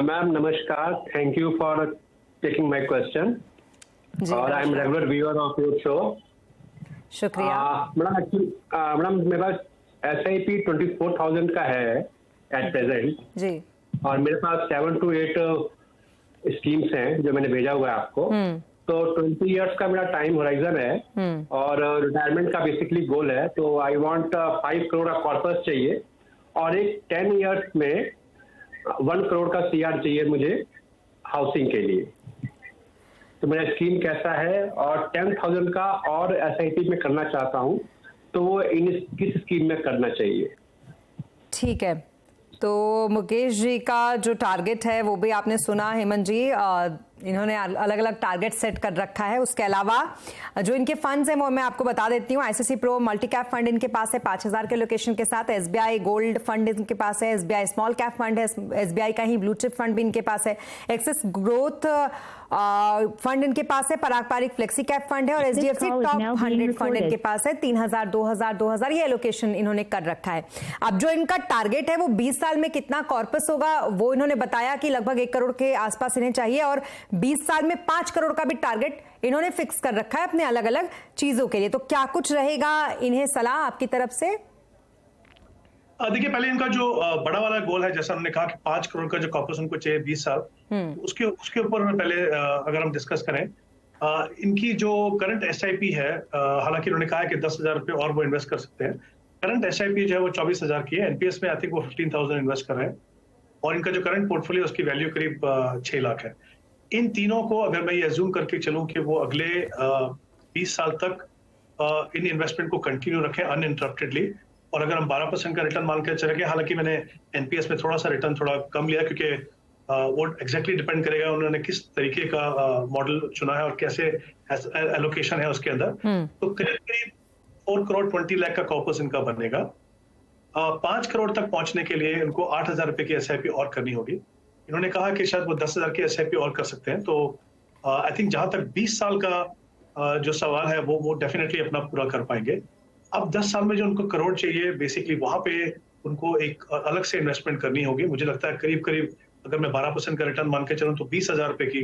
Ma'am नमस्कार, thank you for taking my question और I am regular viewer of your show. शुक्रिया। Madam मेरे पास SIP 24,000 का है एट प्रेजेंट जी। और मेरे पास 7 to 8 स्कीम्स हैं जो मैंने भेजा हुआ है आपको। तो 20 इयर्स का मेरा टाइम होराइजन है और रिटायरमेंट का बेसिकली गोल है। तो आई वांट 5 करोड़ का कॉर्पस चाहिए और एक 10 इयर्स में 1 करोड़ का CR चाहिए मुझे हाउसिंग के लिए। तो मेरा स्कीम कैसा है और 10,000 का और SIP में करना चाहता हूँ, तो वो किस स्कीम में करना चाहिए? ठीक है, तो मुकेश जी का जो टारगेट है वो भी आपने सुना। हेमंत जी इन्होंने अलग अलग टारगेट सेट कर रखा है। उसके अलावा जो इनके फंड्स हैं वो मैं आपको बता देती हूँ। ICICI pro multi cap fund इनके पास है 5,000 के लोकेशन के साथ। SBI गोल्ड फंड इनके पास है। SBI स्मॉल कैप फंड है। SBI का ही ब्लू चिप फंड भी इनके पास है। एक्सिस ग्रोथ फंड इनके पास है। पारंपरिक फ्लेक्सी कैप फंड है और HDFC टॉप 100 फंड इनके पास है। 3,000 2,000 ये एलोकेशन इन्होंने कर रखा है। अब जो इनका टारगेट है वो 20 साल में कितना कॉर्पस होगा वो इन्होंने बताया कि लगभग 1 करोड़ के आसपास इन्हें चाहिए और 20 साल में 5 करोड़ का भी टारगेट इन्होंने फिक्स कर रखा है अपने अलग अलग चीजों के लिए। तो क्या कुछ रहेगा इन्हें सलाह आपकी तरफ से? देखिए, पहले इनका जो बड़ा वाला गोल है, जैसा उन्होंने कहा कि 5 करोड़ का जो कॉर्पस उनको चाहिए 20 साल, उसके ऊपर पहले अगर हम डिस्कस करें, इनकी जो करंट SIP है, हालांकि उन्होंने कहा है कि 10,000 रुपए और वो इन्वेस्ट कर सकते हैं। करंट SIP जो है वो 24,000 की है। NPS में आई थिंक वो 15,000 इन्वेस्ट कर रहे हैं और इनका जो करंट पोर्टफोलियो उसकी वैल्यू करीब 6 लाख है। इन तीनों को अगर मैं ये अज्यूम करके चलूं कि वो अगले 20 साल तक इन इन्वेस्टमेंट को कंटिन्यू रखें अनइंटरप्टेडली, और अगर हम 12% का रिटर्न मान के चलेंगे, हालांकि मैंने NPS में थोड़ा सा रिटर्न थोड़ा कम लिया क्योंकि वो एग्जैक्टली डिपेंड करेगा उन्होंने किस तरीके का मॉडल चुना है और कैसे एलोकेशन है उसके अंदर। तो करीब 4 करोड़ 20 लाख का कॉर्पस इनका बनेगा। 5 करोड़ तक पहुंचने के लिए इनको 8,000 रुपए की SIP और करनी होगी। इन्होंने कहा कि शायद वो 10,000 की SIP और कर सकते हैं। तो आई थिंक जहां तक 20 साल का जो सवाल है वो डेफिनेटली अपना पूरा कर पाएंगे। अब 10 साल में जो उनको करोड़ चाहिए, बेसिकली वहां पे उनको एक अलग से इन्वेस्टमेंट करनी होगी। मुझे लगता है करीब अगर मैं 12% का रिटर्न मान के चलूं तो 20,000 रुपए की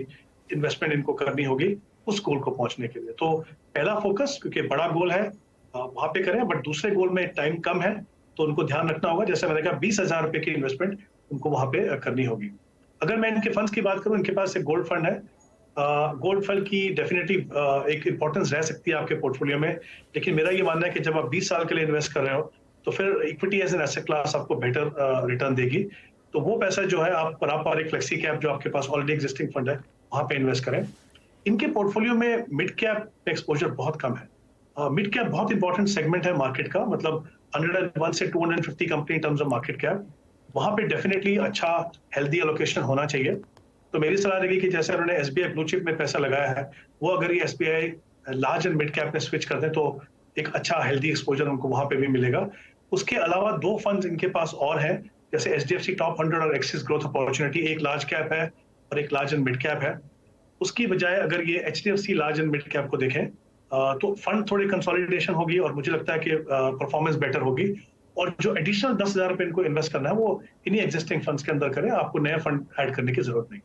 इन्वेस्टमेंट इनको करनी होगी उस गोल को पहुंचने के लिए। तो पहला फोकस, क्योंकि बड़ा गोल है, वहां पे करें, बट दूसरे गोल में टाइम कम है तो उनको ध्यान रखना होगा, जैसे मैंने कहा 20,000 रुपए की इन्वेस्टमेंट उनको वहां पे करनी होगी। अगर मैं इनके फंड्स की बात करूं, इनके पास एक गोल्ड फंड है। गोल्ड फंड की डेफिनेटली एक इंपॉर्टेंस रह सकती है आपके पोर्टफोलियो में, लेकिन मेरा ये मानना है कि जब आप 20 साल के लिए इन्वेस्ट कर रहे हो तो फिर equity as an asset class आपको बेटर रिटर्न देगी। तो वो पैसा जो है आप पारंपरिक फ्लेक्सी कैप जो आपके पास ऑलरेडी एग्जिस्टिंग फंड है वहां पे इन्वेस्ट करें। इनके पोर्टफोलियो में मिड कैप एक्सपोजर बहुत कम है। मिड कैप बहुत इंपॉर्टेंट सेगमेंट है मार्केट का, मतलब 101 से 250 company in terms of market cap, वहां पे डेफिनेटली अच्छा हेल्दी एलोकेशन होना चाहिए। तो मेरी सलाह रहेगी कि जैसे उन्होंने SBI ब्लू चिप में पैसा लगाया है, वो अगर ये SBI large and mid cap में स्विच कर दें तो एक अच्छा हेल्दी एक्सपोजर उनको वहां पे भी मिलेगा। उसके अलावा 2 फंड्स इनके पास और हैं, जैसे HDFC टॉप 100 और एक्सिस ग्रोथ अपॉर्चुनिटी, एक लार्ज कैप है और एक लार्ज एंड मिड कैप है। उसकी बजाय अगर ये HDFC large and mid cap को देखें तो फंड थोड़ी कंसोलिडेशन होगी और मुझे लगता है कि परफॉर्मेंस बेटर होगी। और जो एडिशनल 10,000 रुपए इनको इन्वेस्ट करना है वो इन्हीं एग्जिस्टिंग फंड्स के अंदर करें, आपको नया फंड ऐड करने की जरूरत नहीं।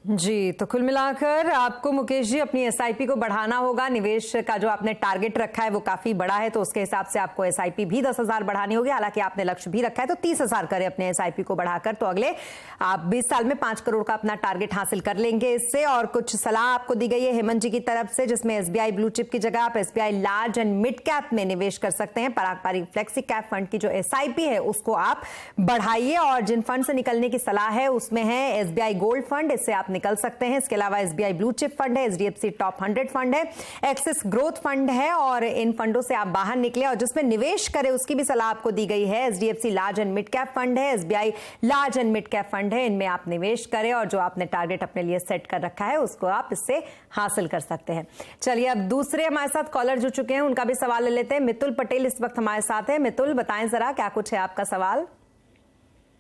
जी, तो कुल मिलाकर आपको मुकेश जी अपनी SIP को बढ़ाना होगा। निवेश का जो आपने टारगेट रखा है वो काफी बड़ा है, तो उसके हिसाब से आपको SIP भी 10,000 बढ़ानी होगी। हालांकि आपने लक्ष्य भी रखा है तो 30,000 करें अपने SIP को बढ़ाकर, तो अगले आप 20 साल में 5 करोड़ का अपना टारगेट हासिल कर लेंगे इससे। और कुछ सलाह आपको दी गई है हेमंत जी की तरफ से, जिसमें SBI ब्लू चिप की जगह आप SBI large and mid cap में निवेश कर सकते हैं। पारंपरिक फ्लेक्सी कैप फंड की जो SIP है उसको आप बढ़ाइए, और जिन फंड से निकलने की सलाह है उसमें है SBI गोल्ड फंड, इससे आप निकल सकते हैं। इसके अलावा SBI ब्लू चिप फंड है, HDFC टॉप 100 फंड है, एक्सिस ग्रोथ फंड है, और इन फंडों से आप बाहर निकले और जिसमें निवेश करें उसकी भी सलाह आपको दी गई है। HDFC large and mid cap fund है, SBI large and mid cap fund है, इनमें आप निवेश करें और जो आपने टारगेट अपने लिए सेट कर रखा है उसको आप इससे हासिल कर सकते हैं। चलिए, अब दूसरे हमारे साथ कॉलर जुड़ चुके हैं, उनका भी सवाल ले लेते हैं। मितुल पटेल इस वक्त हमारे साथ है। मितुल, बताएं जरा क्या कुछ है आपका सवाल।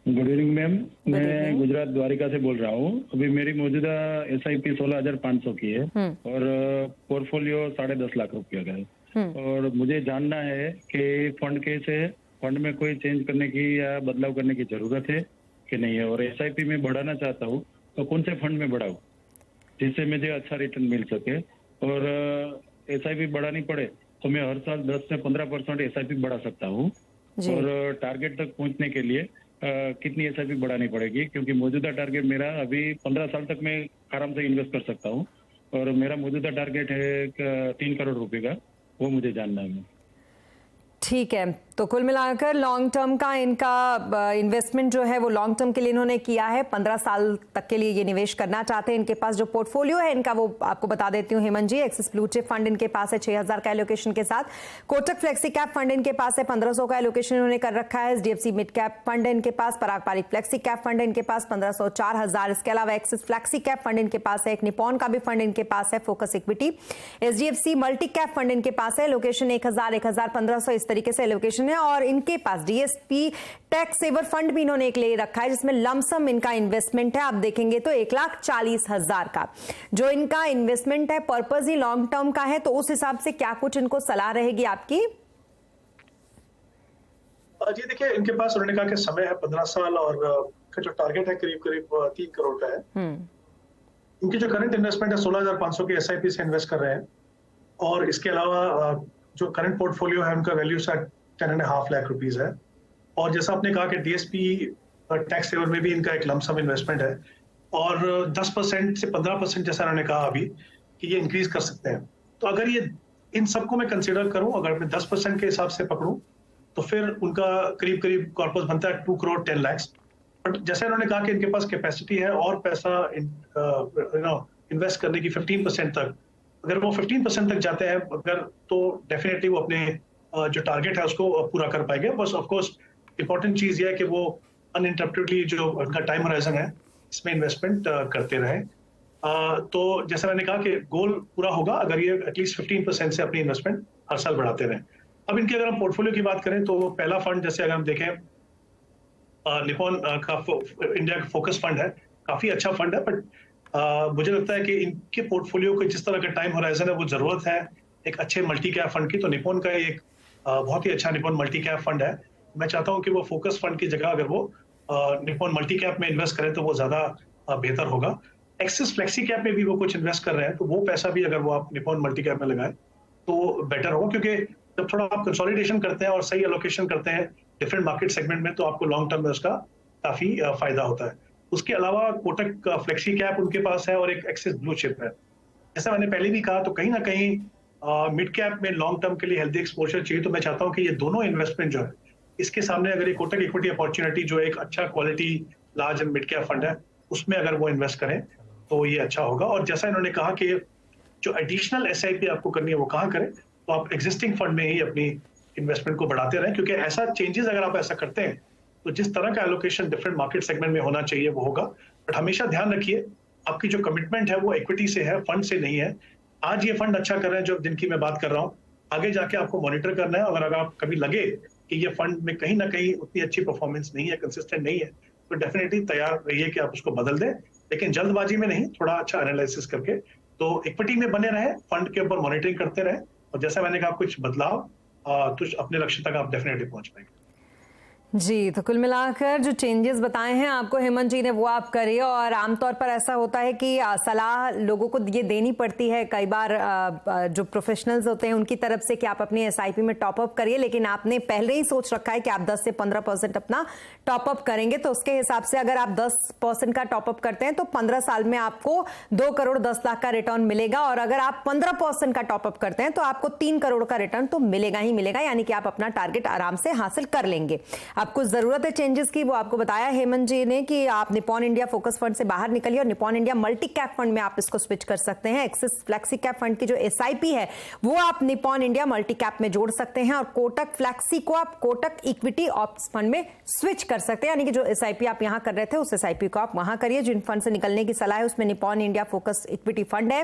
गुड इवनिंग मैम, मैं गुजरात द्वारिका से बोल रहा हूँ। अभी मेरी मौजूदा SIP 16,500 की है और पोर्टफोलियो 10.5 लाख रुपया का है। और मुझे जानना है कि फंड कैसे है, फंड में कोई चेंज करने की या बदलाव करने की जरूरत है, कि नहीं है, और SIP में बढ़ाना चाहता हूँ तो कौन से फंड में बढ़ाऊँ जिससे मुझे अच्छा रिटर्न मिल सके। और SIP बढ़ानी पड़े तो मैं हर साल 10 से 15% SIP बढ़ा सकता हूँ। और टारगेट तक पहुंचने के लिए कितनी SIP बढ़ानी पड़ेगी, क्योंकि मौजूदा टारगेट मेरा अभी 15 साल तक मैं आराम से इन्वेस्ट कर सकता हूँ और मेरा मौजूदा टारगेट है 3 करोड़ रुपए का, वो मुझे जानना है। ठीक है, तो कुल मिलाकर लॉन्ग टर्म का इनका इन्वेस्टमेंट जो है वो लॉन्ग टर्म के लिए इन्होंने किया है, 15 साल तक के लिए ये निवेश करना चाहते हैं। इनके पास जो पोर्टफोलियो है इनका वो आपको बता देती हूँ हेमंत जी। एक्सिस ब्लू चिप फंड इनके पास है 6000 का एलोकेशन के साथ, कोटक फ्लेक्सी कैप फंड इनके पास है 1500 का एलोकेशन इन्होंने कर रखा है, HDFC मिड कैप फंड है इनके पास, पराग पारिक फ्लेक्सी कैप फंड है इनके पास 1500 4000। इसके अलावा एक्सिस फ्लेक्सी कैप फंड इनके पास है, एक निपॉन का भी फंड इनके पास है, focus equity, HDFC multi cap fund इनके पास है, एलोकेशन 1000 1500 इस तरीके से एलोकेशन है। और इनके पास DSP टैक्स सेवर फंड भी इन्होंने एक ले रखा है जिसमें लमसम इनका इन्वेस्टमेंट है, आप देखेंगे तो 1,40,000 का जो इनका इन्वेस्टमेंट है, पर्पज ही लॉन्ग टर्म का है। तो उस हिसाब से क्या कुछ इनको सलाह रहेगी आपकी? जी देखिए, इनके पास उन्होंने कहा कि समय है 15 साल और का जो टारगेट है करीब करीब 3 करोड़ का है। इनकी जो करंट इन्वेस्टमेंट है 16,500 की SIP से इन्वेस्ट कर रहे हैं और इसके अलावा जो करंट पोर्टफोलियो है उनका वैल्यू 10.5 लाख रुपीस है। और जैसा आपने कहा कि DSP टैक्स सेवर में भी इनका एक लमसम इन्वेस्टमेंट है और 10% से 15% जैसा उन्होंने कहा अभी कि ये इंक्रीज कर सकते हैं। तो अगर ये इन सबको मैं कंसिडर करूं, अगर मैं 10% के हिसाब से पकड़ूं तो फिर उनका करीब करीब कॉर्पस बनता है 2 करोड़ 10 लाख। बट जैसे उन्होंने कहा कि इनके पास कैपेसिटी है और पैसा इन्वेस्ट करने की 15% तक, अगर वो 15% तक जाते हैं अगर, तो डेफिनेटली वो अपने जो टारगेट है उसको पूरा कर पाएंगे। बस ऑफ कोर्स इंपॉर्टेंट चीज ये है कि वो अनइंटरप्टेडली जो उनका टाइम होराइजन है इसमें इन्वेस्टमेंट करते रहे। तो जैसा मैंने कहा कि गोल पूरा होगा अगर ये एटलीस्ट 15% से अपनी इन्वेस्टमेंट हर साल बढ़ाते रहे। अब इनकी अगर हम पोर्टफोलियो की बात करें तो पहला फंड जैसे अगर हम देखें निपॉन का इंडिया का फोकस फंड है, काफी अच्छा फंड है। बट मुझे लगता है कि इनके पोर्टफोलियो को जिस तरह का टाइम होराइजन है वो जरूरत है एक अच्छे मल्टी कैप फंड की। तो निपॉन का एक बहुत ही अच्छा निपॉन मल्टी कैप फंड है। मैं चाहता हूं कि वो फोकस फंड की जगह अगर वो निपॉन मल्टी कैप में इन्वेस्ट करें तो वो ज्यादा बेहतर होगा। एक्सिस फ्लेक्सी कैप में भी वो कुछ इन्वेस्ट कर रहे हैं तो वो पैसा भी अगर वो आप निपॉन मल्टी कैप में लगाएं तो बेटर होगा, क्योंकि जब थोड़ा आप कंसोलिडेशन करते हैं और सही एलोकेशन करते हैं डिफरेंट मार्केट सेगमेंट में तो आपको लॉन्ग टर्म में उसका काफी फायदा होता है। उसके अलावा कोटक फ्लेक्सी कैप उनके पास है और एक एक्सिस ब्लू चिप है। जैसा मैंने पहले भी कहा, तो कहीं ना कहीं मिड कैप में लॉन्ग टर्म के लिए हेल्दी एक्सपोजर चाहिए। तो मैं चाहता हूं कि ये दोनों इन्वेस्टमेंट जो है इसके सामने अगर ये कोटक इक्विटी अपॉर्चुनिटी जो एक अच्छा quality large and mid cap fund है उसमें अगर वो इन्वेस्ट करें तो ये अच्छा होगा। और जैसा इन्होंने कहा कि जो एडिशनल SIP आपको करनी है वो कहाँ करें, तो आप एग्जिस्टिंग फंड में ही अपनी इन्वेस्टमेंट को बढ़ाते रहें, क्योंकि ऐसा चेंजेस अगर आप ऐसा करते हैं तो जिस तरह का एलोकेशन डिफरेंट मार्केट सेगमेंट में होना चाहिए वो होगा। बट हमेशा ध्यान रखिए आपकी जो कमिटमेंट है वो इक्विटी से है, फंड से नहीं है। आज ये फंड अच्छा कर रहे हैं जो जिनकी मैं बात कर रहा हूँ, आगे जाके आपको मॉनिटर करना है। अगर आप कभी लगे कि ये फंड में कहीं ना कहीं उतनी अच्छी परफॉर्मेंस नहीं है, कंसिस्टेंट नहीं है, तो डेफिनेटली तैयार रहिए कि आप उसको बदल दें, लेकिन जल्दबाजी में नहीं, थोड़ा अच्छा एनालिसिस करके। तो इक्विटी में बने रहे, फंड के ऊपर मॉनिटरिंग करते रहे और जैसा मैंने कहा कुछ बदलाव तो अपने लक्ष्य तक आप डेफिनेटली पहुंच पाएंगे। जी, तो कुल मिलाकर जो चेंजेस बताए हैं आपको हेमंत जी ने वो आप करिए। और आमतौर पर ऐसा होता है कि सलाह लोगों को ये देनी पड़ती है कई बार जो प्रोफेशनल्स होते हैं उनकी तरफ से कि आप अपनी SIP में टॉपअप करिए, लेकिन आपने पहले ही सोच रखा है कि आप 10 से 15% अपना टॉपअप करेंगे। तो उसके हिसाब से अगर आप 10% का टॉपअप करते हैं तो 15 साल में आपको 2 करोड़ 10 लाख का रिटर्न मिलेगा। और अगर आप 15% का टॉपअप करते हैं तो आपको 3 करोड़ का रिटर्न तो मिलेगा ही मिलेगा, यानी कि आप अपना टारगेट आराम से हासिल कर लेंगे। आपको जरूरत है चेंजेस की, वो आपको बताया हेमंत जी ने कि आप निपॉन इंडिया फोकस फंड से बाहर निकलिए और Nippon India multi cap fund में आप इसको स्विच कर सकते हैं। एक्सिस फ्लेक्सी कैप फंड की जो SIP है वो आप निपॉन इंडिया मल्टी कैप में जोड़ सकते हैं और कोटक फ्लेक्सी को आप कोटक इक्विटी ऑप्स फंड में स्विच कर सकते हैं, यानी कि जो SIP आप यहां कर रहे थे उस SIP को आप वहां करिए। जिन फंड से निकलने की सलाह है उसमें Nippon India focus equity fund है,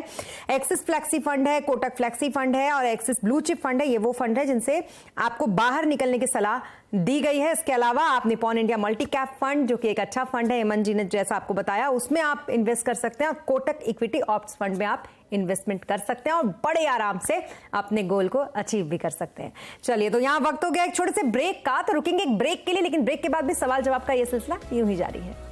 एक्सिस फ्लेक्सी फंड है, कोटक फ्लेक्सी फंड है और एक्सिस ब्लू चिप फंड है। ये वो फंड है जिनसे आपको बाहर निकलने की सलाह दी गई है। इसके अलावा आप Nippon India multi cap fund, जो कि एक अच्छा फंड है, हेमंत जी ने जैसा आपको बताया, उसमें आप इन्वेस्ट कर सकते हैं और कोटक इक्विटी ऑप्ट्स फंड में आप इन्वेस्टमेंट कर सकते हैं और बड़े आराम से अपने गोल को अचीव भी कर सकते हैं। चलिए, तो यहां वक्त हो गया एक छोटे से ब्रेक का, तो रुकेंगे एक ब्रेक के लिए, लेकिन ब्रेक के बाद भी सवाल जवाब का यह सिलसिला यूं ही जारी है।